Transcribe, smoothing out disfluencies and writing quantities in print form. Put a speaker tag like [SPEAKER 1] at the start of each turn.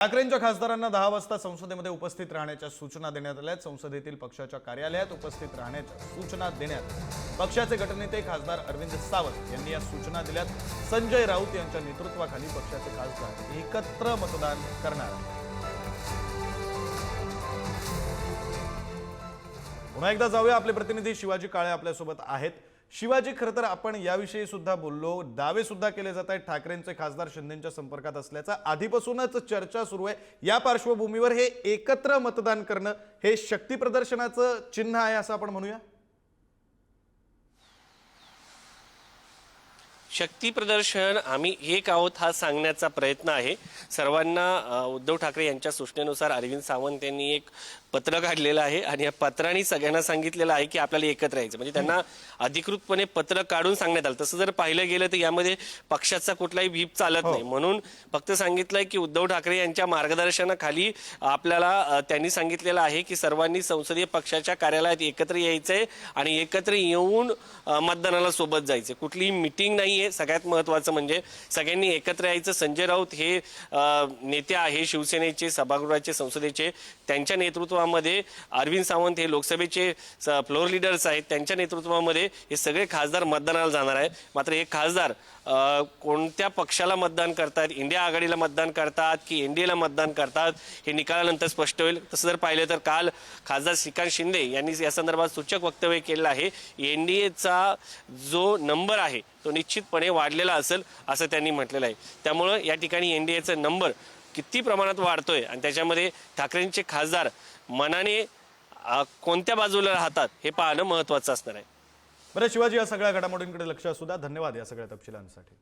[SPEAKER 1] ठाकरेंच्या खासदारांना 10 वाजता संसदेमध्ये उपस्थित राहण्याच्या सूचना देण्यात आल्या आहेत। संसदेतील पक्षाच्या कार्यालयात उपस्थित राहण्याच्या सूचना देण्यात पक्षाचे गटनेते खासदार अरविंद सावंत यांनी या सूचना दिल्यात। संजय राऊत यांच्या नेतृत्वाखाली पक्षाचे खासदार एकत्र मतदान करणार आहेत। पुन्हा एकदा जाऊया, आपले प्रतिनिधी शिवाजी काळे आपल्या सोबत आहेत। शिवाजी, खरं तर आपण याविषयी सुद्धा बोललो, दावे सुद्धा केले जात आहेत ठाकरेंचे खासदार शिंदेंच्या संपर्कात असल्याचा आधीपासूनच चर्चा सुरू आहे। या पार्श्वभूमीवर हे एकत्र मतदान करणं हे शक्ती प्रदर्शनाचं चिन्ह आहे असं आपण म्हणूया।
[SPEAKER 2] शक्ती प्रदर्शन आम्ही एक आहोत हा सांगण्याचा प्रयत्न आहे। सर्वांना उद्धव ठाकरे यांच्या सूचनेनुसार अरविंद सावंत यांनी एक पत्र काढलेलं आहे आणि या पत्राने सगळ्यांना सांगितलेलं आहे की आपल्याला एकत्र यायचं, म्हणजे त्यांना अधिकृतपणे पत्र काढून सांगण्यात आलं। तसं जर पाहिलं गेलं तर यामध्ये पक्षाचा कुठलाही व्हीप चालत नाही, म्हणून फक्त सांगितलंय की उद्धव ठाकरे यांच्या मार्गदर्शनाखाली आपल्याला त्यांनी सांगितलेलं आहे की सर्वांनी संसदीय पक्षाच्या कार्यालयात एकत्र यायचंय आणि एकत्र येऊन मतदानाला सोबत जायचं। कुठलीही मीटिंग नाहीये, सगळ्यात महत्त्वाचं म्हणजे सगळ्यांनी एकत्र यायचं। संजय राऊत हे नेते आहे शिवसेनेचे, सभागृहाचे, संसदेचे, त्यांच्या नेतृत्वामध्ये अरविंद सावंत हे लोकसभेचे फ्लोअर लीडर्स आहेत, त्यांच्या नेतृत्वामध्ये हे सगळे खासदार मतदानाला जाणार आहेत। मात्र हे खासदार कोणत्या पक्षाला मतदान करतात, इंडिया आघाडीला मतदान करतात की एनडीएला मतदान करतात हे निकालानंतर स्पष्ट होईल। तसं जर पाहिलं तर काल खासदार श्रीकांत शिंदे यांनी या संदर्भात सूचक वक्तव्य केलं आहे। एनडीएचा जो नंबर आहे तो निश्चितपणे वाढलेला असेल असं त्यांनी म्हटलेलं आहे। त्यामुळे या ठिकाणी एनडीएचा नंबर किती प्रमाणात वाढतोय आणि त्याच्यामध्ये ठाकरेंचे खासदार मनाने कोणत्या बाजूला राहतात हे पाहणं महत्त्वाचं असणार आहे।
[SPEAKER 1] बरं शिवाजी, या सगळ्या घडामोडींकडे लक्ष असू द्या। धन्यवाद या सगळ्या तपशिलांसाठी।